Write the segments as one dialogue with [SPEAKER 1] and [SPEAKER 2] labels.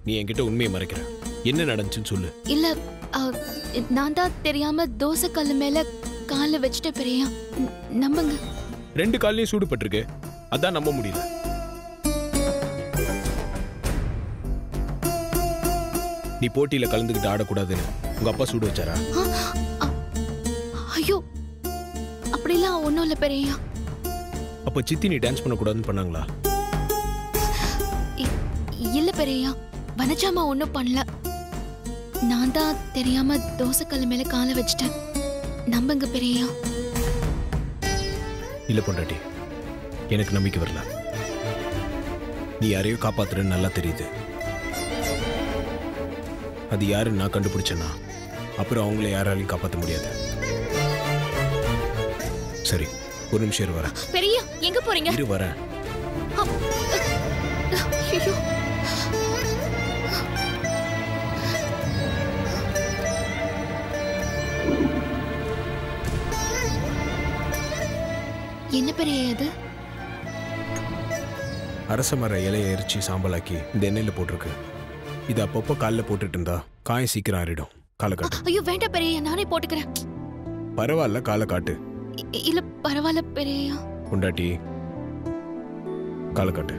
[SPEAKER 1] நீ என்கிட்ட உண்மையை மறைக்கிற. என்ன நடந்துச்சுன்னு சொல்லு.
[SPEAKER 2] இல்ல நான் தான் தெரியாம தோசை கல்லு மேல காலை வச்சுட்ட பெரியா. நம்புங்க.
[SPEAKER 1] 2 காலையும் சூடுபட்டிருக்கு, அதான் நம்ப முடியல. நீ போட்டியில கலந்துக்கிட்டு ஆடக்கூடாதுன்னு உங்க அப்பா சூடு வச்சாரா?
[SPEAKER 2] ஐயோ, அப்படிலாம் ஒண்ணும் இல்ல பெரியா.
[SPEAKER 1] அப்ப சித்தி நீ டான்ஸ் பண்ணக்கூடாதுன்னு பண்ணாங்களா?
[SPEAKER 2] இல்ல பெரியா, வனஜாமா ஒன்னும் பண்ணல. நான் தான் தெரியாம தோசை கல்லு மேல காலை வச்சுட்டேன். நம்புங்க பெரியா.
[SPEAKER 1] இல்ல பொண்டாட்டி, எனக்கு நம்பிக்கை வரல. நீ யாரையோ காப்பாத்துறன்னு நல்லா தெரியுது. அது யாருன்னு நான் கண்டுபிடிச்சேன்னா அப்புறம் அவங்கள யாராலையும் காப்பாற்ற முடியாது. சரி, ஒரு நிமிஷம் இரு, வரேன்.
[SPEAKER 2] பெரியா, எங்க போறீங்க?
[SPEAKER 1] இரு, வரேன்.
[SPEAKER 2] ஐயோ, என்ன பெரிய இது?
[SPEAKER 1] அரச மர இலையை எரிச்சு சாம்பலாக்கி இந்த எண்ணெயில போட்டிருக்கு. இது அப்பப்போ காலில் போட்டுட்டு இருந்தா காயம் சீக்கிரம் ஆறிடும். காலை காட்டு.
[SPEAKER 2] ஐயோ வேண்டாம் பெரிய, நானே போட்டுக்கிறேன்.
[SPEAKER 1] பரவாயில்ல, காலை காட்டு.
[SPEAKER 2] இல்ல பரவாயில்ல பெரியா.
[SPEAKER 1] பொண்டாட்டி, காலை காட்டு.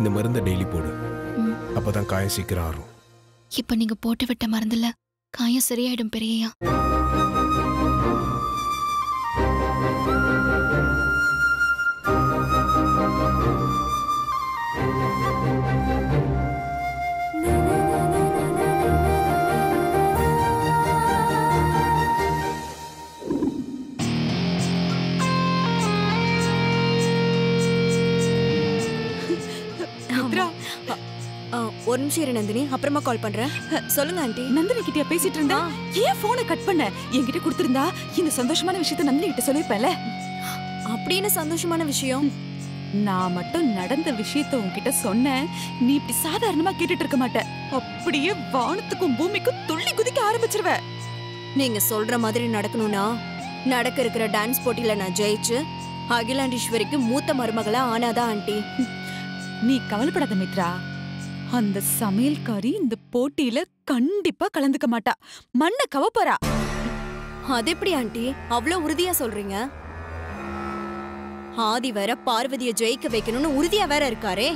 [SPEAKER 1] இந்த மருந்தை டெய்லி போடு, அப்பதான் காயம் சீக்கிரம் ஆறும்.
[SPEAKER 2] இப்ப நீங்க போட்டு விட்ட மருந்துல காயம் சரியாயிடும் பெரியா.
[SPEAKER 3] ஒரு நிமிஷம் இரு நந்தினி, அப்புறமா கால் பண்றேன். சொல்லுங்க ஆண்டி.
[SPEAKER 4] நந்தினி கிட்டயா பேசிட்டு இருந்தா? ஏன் போனை கட் பண்ண? என்கிட்ட கொடுத்திருந்தா இந்த சந்தோஷமான விஷயத்தை நந்தினி கிட்ட சொல்லிருப்பேன்ல.
[SPEAKER 3] அப்படின்னு சந்தோஷமான விஷயம்?
[SPEAKER 4] நான் மட்டும் நடந்த விஷயத்த உன்கிட்ட சொன்னேன், நீ இப்படி சாதாரணமா கேட்டுட்டு இருக்க மாட்ட. அப்படியே வானத்துக்கும் பூமிக்கும் துள்ளி குதிக்க ஆரம்பிச்சிருவ.
[SPEAKER 3] நீங்க சொல்ற மாதிரி நடக்கணும்னா நடக்க இருக்கிற டான்ஸ் போட்டியில நான் ஜெயிச்சு அகிலாண்டீஸ்வரிக்கு மூத்த மருமகளா ஆனாதான் ஆண்டி.
[SPEAKER 4] நீ கவலைப்படாத மித்ரா, அந்த சமையல்காரி இந்த போட்டியில கண்டிப்பா கலந்துக்க மாட்டா. மண்ண கவப்பறா.
[SPEAKER 3] அது எப்படி ஆண்டி அவ்வளவு உறுதியா சொல்றீங்க? ஆதி வேற பார்வதியை ஜெயிக்க வைக்கணும்னு உறுதியா வேற இருக்காரே.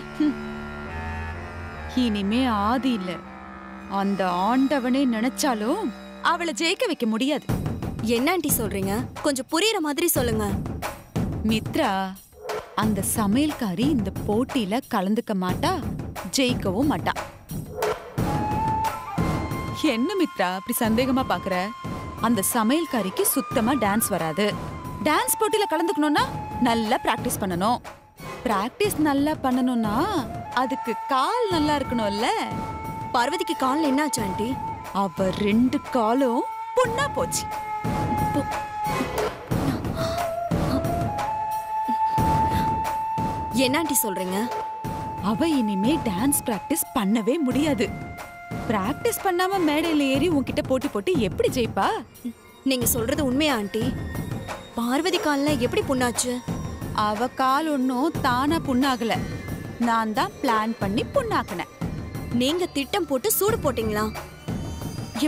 [SPEAKER 4] இனிமே ஆதி இல்ல, அந்த ஆண்டவனே நினைச்சாலும் அவளை ஜெயிக்க வைக்க முடியாது.
[SPEAKER 3] என்ன ஆண்டி சொல்றீங்க? கொஞ்சம் புரியுற மாதிரி சொல்லுங்க.
[SPEAKER 4] மித்ரா, அந்த சமையல்காரி இந்த போட்டியில கலந்துக்க மாட்டா, ஜெயிக்கவும் மாட்டா. என்ன மித்ரா அப்படி சந்தேகமா பாக்குற? அந்த சமையல்காரிக்கு சுத்தமா டான்ஸ் வராது. டான்ஸ் போட்டியில கலந்துக்கணும்னா நல்லா பிராக்டிஸ் பண்ணணும். பிராக்டிஸ் நல்லா பண்ணணும்னா அதுக்கு கால் நல்லா இருக்கணும்ல.
[SPEAKER 3] பார்வதிக்கு கால் என்னாச்சு ஆண்டி?
[SPEAKER 4] அவ 2 காலும் புண்ணா போச்சு.
[SPEAKER 3] என்ன ஆண்டி சொல்றீங்க?
[SPEAKER 4] அவ இனிமே டான்ஸ் பிராக்டிஸ் பண்ணவே முடியாது. பிராக்டிஸ் பண்ணாம மேடையில ஏறி உன்கிட்ட போட்டி போட்டு எப்படி ஜெயிப்பா?
[SPEAKER 3] நீங்க சொல்றது உண்மையா ஆண்டி? பார்வதி கால்ல எப்படி புண்ணாச்சு?
[SPEAKER 4] அவ கால் ஒன்னும் தானா புண்ணாகல, நான் தான் பிளான் பண்ணி புண்ணாக்குனேன்.
[SPEAKER 3] நீங்க திட்டம் போட்டு சூடு போட்டீங்களா?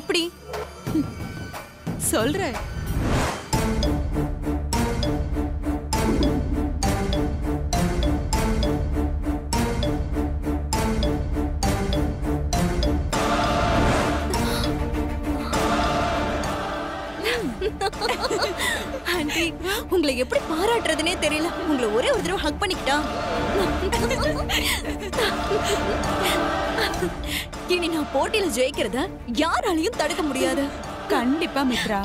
[SPEAKER 3] எப்படி?
[SPEAKER 4] சொல்றேன்.
[SPEAKER 3] ஆண்டி, உங்களை எப்படி பாராட்டுறதுனே தெரியல. உங்களை ஒரே ஒரு தடவை ஹக் பண்ணிக்கிட்டா. இனி நான் போட்டியில ஜெயிக்கிறத யாராலையும் தடுக்க முடியாது.
[SPEAKER 4] கண்டிப்பா மித்ரா,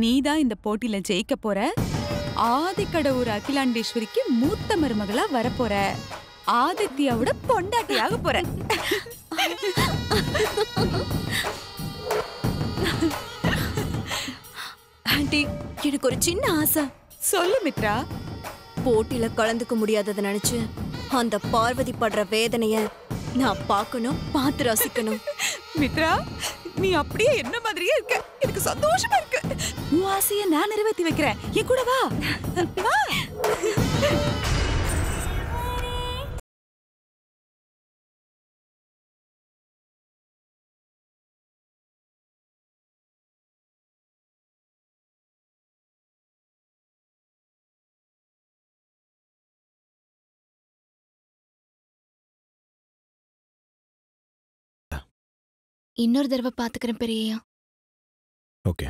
[SPEAKER 4] நீதான் இந்த போட்டியில ஜெயிக்க போற. ஆதிக்கடவுர் அகிலாண்டேஸ்வரிக்கு மூத்த மருமகளா வரப்போற. ஆதித்யாவோட பொண்டாட்டியாக போற.
[SPEAKER 3] ஆண்டி, எனக்கு ஒரு சின்ன ஆசை.
[SPEAKER 4] சொல்லு மித்ரா.
[SPEAKER 3] போட்டியில கலந்துக்க முடியாததை நினைச்சு அந்த பார்வதி படுற வேதனைய நான் பார்க்கணும், பார்த்து ரசிக்கணும்.
[SPEAKER 4] மித்ரா, நீ அப்படியே என்ன மாதிரியே இருக்க. எனக்கு சந்தோஷமா இருக்கு. உன் ஆசையை நான் நிறைவேற்றி வைக்கிறேன். என் கூட வா. வா.
[SPEAKER 2] இன்னொரு தடவை பாத்துக்கிறேன் பெரியய்யா.
[SPEAKER 1] ஓகே.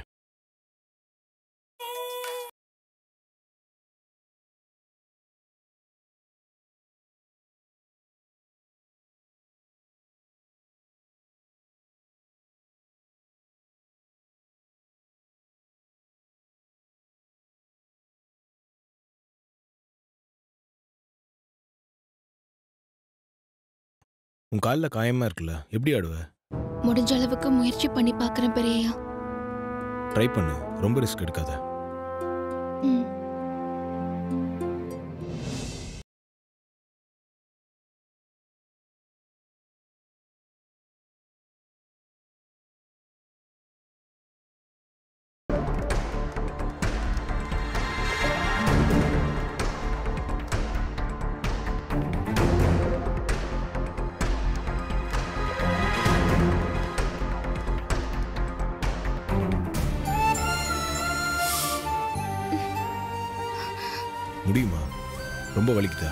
[SPEAKER 1] உன் காலில் காயமா இருக்குல்ல, எப்படி ஆடுவ?
[SPEAKER 2] முடிஞ்ச அளவுக்கு முயற்சி பண்ணி பாக்குறேன் பெரியய்யா.
[SPEAKER 1] ட்ரை பண்ணு, ரொம்ப ரிஸ்க் எடுக்காத.
[SPEAKER 2] ம்.
[SPEAKER 1] முடியுமா? ரொம்ப வலிக்குதா?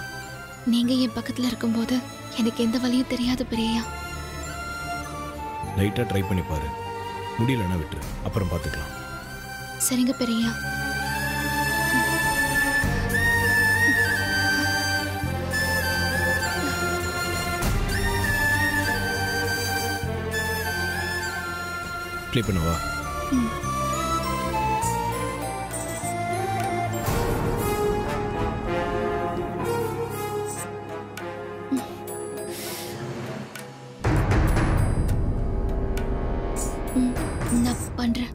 [SPEAKER 2] நீங்க என் பக்கத்துல இருக்கும்போது எனக்கு எந்த வலியும் தெரியாது பெரியய்யா.
[SPEAKER 1] லைட்டாக ட்ரை பண்ணி பாரு. முடியலன்னா விட்டுரு, அப்புறம் பார்த்துக்கலாம்.
[SPEAKER 2] சரிங்க பெரியய்யா.
[SPEAKER 1] ப்ளே பண்ணவா?
[SPEAKER 2] ம். நான் பண்றேன்.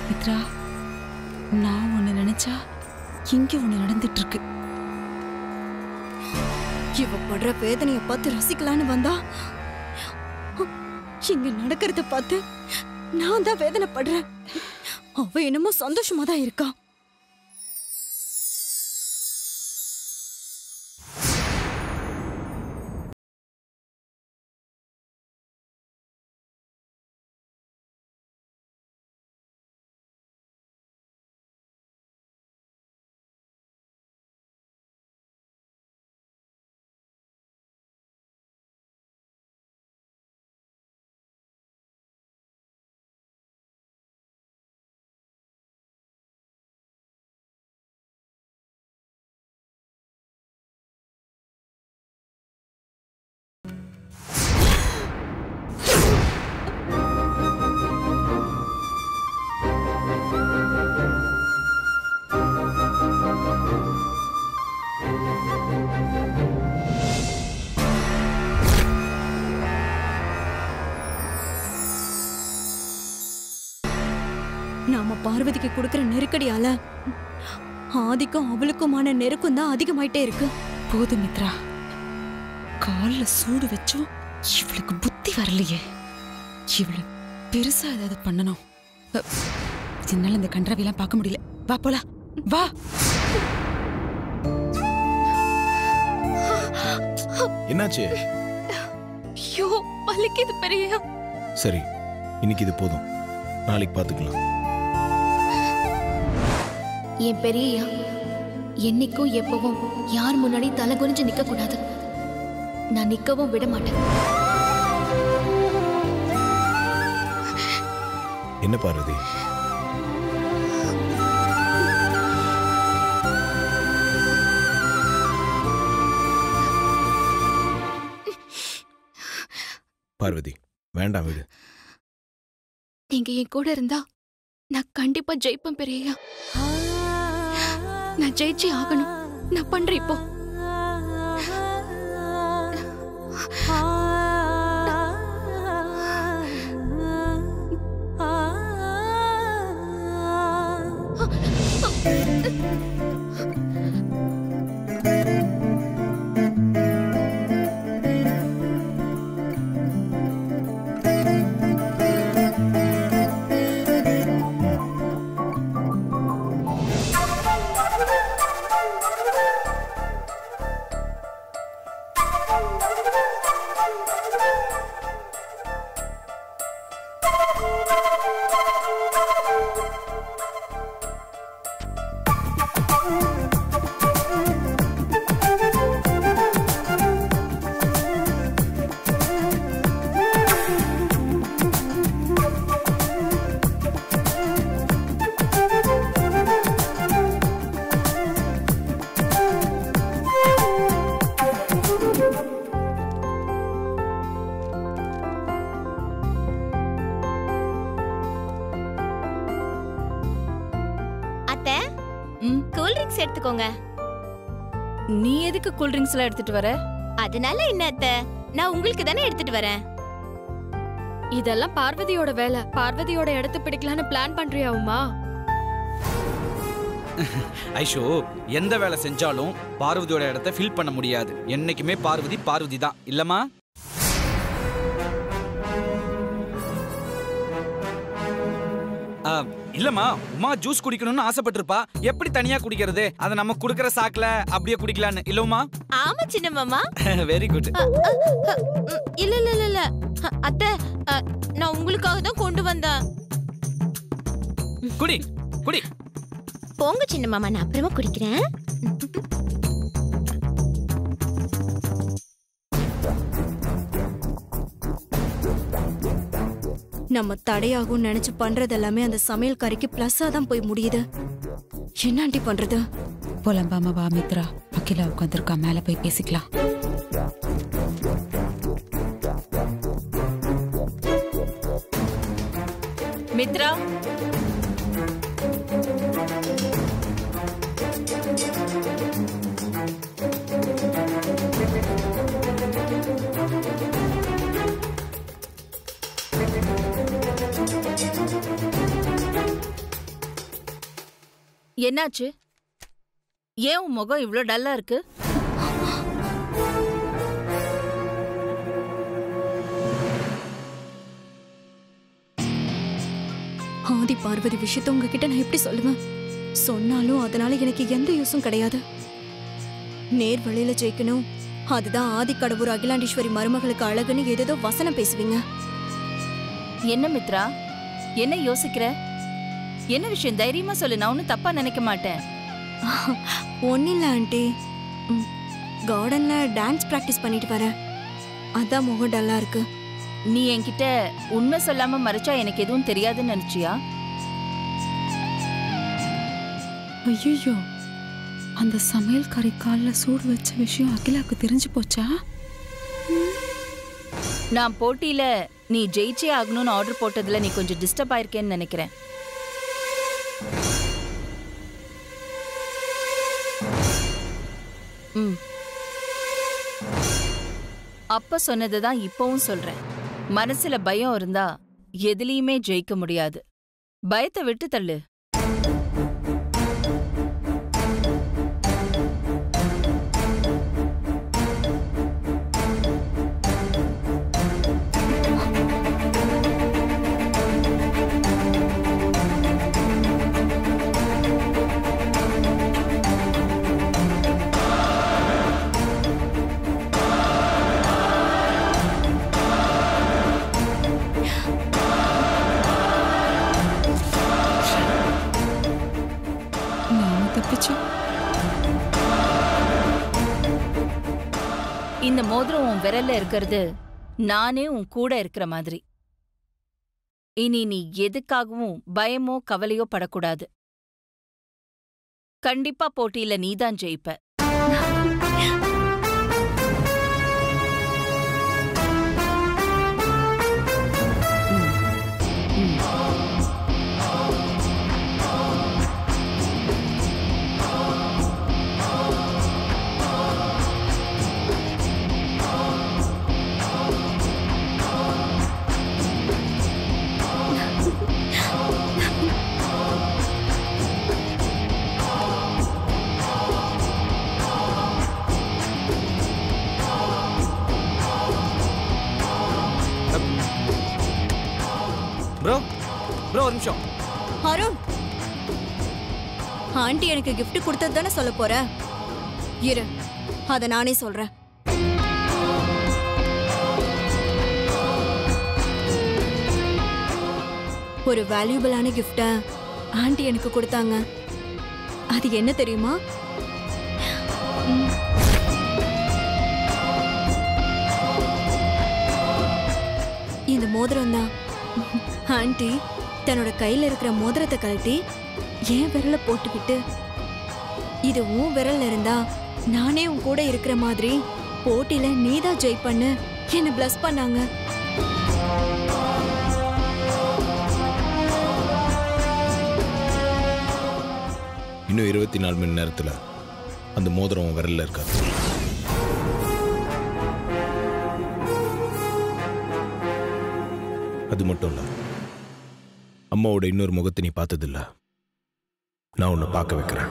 [SPEAKER 4] மித்ரா, நான் ஒண்ணு நினைச்சா இங்க ஒண்ணு நடந்துட்டு இருக்கு.
[SPEAKER 3] இவ படுற வேதனைய பார்த்து ரசிக்கலான்னு வந்தா இங்க நடக்கிறத பார்த்து நான் தான் வேதனைப்படுறேன். அவ என்னமோ சந்தோஷமா தான் இருக்கா. பார்வதிக்கு கொடுக்கிற நெருக்கடியால ஆதிக்கும் அவளுக்குமான நெருக்கம் தான் அதிகமாயிட்டே இருக்கு.
[SPEAKER 4] போதும் மித்ரா, கால்ல சூடு வச்சோம். இவளுக்கு புத்தி வரலையே. இவளு பெருசா ஏதாவது பண்ணணும். என்னால இந்த கன்றாவிலாம் பார்க்க முடியல. வா போலாம், வா.
[SPEAKER 1] என்னாச்சு?
[SPEAKER 2] ஐயோ வலிக்குது பெரியயா.
[SPEAKER 1] சரி, இன்னைக்கு இது போதும், நாளைக்கு பார்த்துக்கலாம்.
[SPEAKER 2] என் பெரியயா என்னைக்கும் எப்பவும் யார் முன்னாடி தலை குனிஞ்சு நிக்க கூடாது. நான் நிக்கவும் விட மாட்டேன்.
[SPEAKER 1] என்ன பார்வதி? பார்வதி வேண்டாம், விடு.
[SPEAKER 2] நீங்க என் கூட இருந்தா நான் கண்டிப்பா ஜெயிப்பேன் பெரியயா. நான் ஜெயிச்சே ஆகணும். நான் பண்றேன் இப்போ.
[SPEAKER 3] எடுத்துக்கோங்க.
[SPEAKER 5] நீ எதுக்கு கூல் ட்ரிங்க்ஸ் எல்லாம் எடுத்துட்டு வர?
[SPEAKER 3] அதனால என்ன அத்தை, நான் உங்களுக்கு தானே எடுத்துட்டு வரேன்.
[SPEAKER 2] இதெல்லாம் பார்வதியோட வேலை. பார்வதியோட இடத்தை பிடிக்கலான்னு பிளான் பண்றியா உமா?
[SPEAKER 6] ஐஷோ, எந்த வேலை செஞ்சாலும் பார்வதியோட இடத்தை ஃபில் பண்ண முடியாது. என்னைக்குமே பார்வதி பார்வதி தான் இல்லம்மா? இல்லம்மா, உமா ஜூஸ் குடிக்கணும்னு ஆசைப்பட்டிருப்பா. எப்படி தனியா குடிக்கிறது? அதை நம்ம குடுக்கற சாக்குல அப்படியே குடிக்கலான்னு இல்லம்மா?
[SPEAKER 3] ஆமா சின்ன மாமா.
[SPEAKER 6] Very good.
[SPEAKER 3] இல்ல இல்ல இல்ல இல்ல அத்தை, நான் உங்களுக்காக தான் கொண்டு வந்தேன்.
[SPEAKER 6] குடி குடி.
[SPEAKER 3] போங்க சின்ன மாமா, நான் அப்புறமா குடிக்கிறேன். நம்ம தடையாகும் நினைச்சு பண்றது எல்லாமே அந்த சமையல்காரிக்கு பிளஸ்ஸா தான் போய் முடியுது. என்ன ஆண்டி பண்றது?
[SPEAKER 4] புலம்பாம வா மித்ரா, அகிலா உட்காந்துருக்கா, மேல போய் பேசிக்கலாம்.
[SPEAKER 5] மித்ரா, என்னாச்சு? ஏன் உன் முகம் இவ்ளோ டல்லா இருக்கு?
[SPEAKER 3] ஆதி பார்வதி விஷயத்த உங்ககிட்ட நான் எப்படி சொல்லுவேன்? சொன்னாலும் அதனால எனக்கு எந்த யூஸும் கிடையாது. நேர் வழியில ஜெயிக்கணும், அதுதான் ஆதி கடவுர் அகிலாண்டீஸ்வரி மருமகளுக்கு அழகுன்னு ஏதேதோ வசனம் பேசுவீங்க.
[SPEAKER 5] என்ன மித்ரா, என்ன யோசிக்கிற? என்ன விஷயம்? தைரியமா சொல்லு, நான் ஒன்னும் தப்பா நினைக்க மாட்டேன்.
[SPEAKER 3] ஒன்னில்ல ஆண்டி, கார்டன்ல டான்ஸ் பிராக்டிஸ் பண்ணிட்டு வரேன். அதான் முகம் டல்லா இருக்கு.
[SPEAKER 5] நீ என்கிட்ட உண்மை சொல்லாம மறைச்சா எனக்கு எதுவும் தெரியாதுன்னு நினைச்சியா?
[SPEAKER 4] ஐயோ, அந்த சமையல்காரி கால்ல சூடு வச்ச விஷயம் அகிலாக்கு தெரிஞ்சு போச்சா?
[SPEAKER 5] நான் போட்டியில நீ ஜெயிச்சே ஆகணும்னு ஆர்டர் போட்டதுல நீ கொஞ்சம் டிஸ்டர்ப் ஆயிருக்கேன்னு நினைக்கிறேன். அப்ப சொன்னதுதான் இப்பவும் சொல்றேன். மனசுல பயம் இருந்தா எதுலயுமே ஜெயிக்க முடியாது. பயத்தை விட்டு தள்ளு. இந்த மோதிரம் உன் விரல்ல இருக்கிறது நானே உன் கூட இருக்கிற மாதிரி. இனி நீ எதுக்காகவும் பயமோ கவலையோ படக்கூடாது. கண்டிப்பா போட்டியில நீதான் ஜெயிப்ப.
[SPEAKER 6] ப்ரோ ப்ரோ ஒரு நிமிஷம்.
[SPEAKER 3] அருண், ஆண்டி எனக்கு gift கொடுத்தது தானே சொல்ல போற? இரு, அத நானே சொல்றேன். ஒரு வேல்யூபிளான கிஃப்ட ஆண்டி எனக்கு கொடுத்தாங்க. அது என்ன தெரியுமா? இந்த மோதிரம் தான். ஆண்டி தன்னோட கையில இருக்கிற மோதிரத்தை கழட்டி என் விரல போட்டுக்கிட்டு, இது உன் விரல்ல இருந்தா நானே உன் கூட இருக்கிற மாதிரி, போட்டியில நீதான் ஜெயிப்பன்னு என்ன பிளஸ் பண்ணாங்க.
[SPEAKER 1] இன்னும் 24 மணி நேரத்தில் அந்த மோதிரம் விரலில் இருக்காது. அது மட்டும் இல்லை, அம்மாவோட இன்னொரு முகத்தை நீ பார்த்ததில்ல. நான் உன்னை பார்க்க வைக்கிறேன்.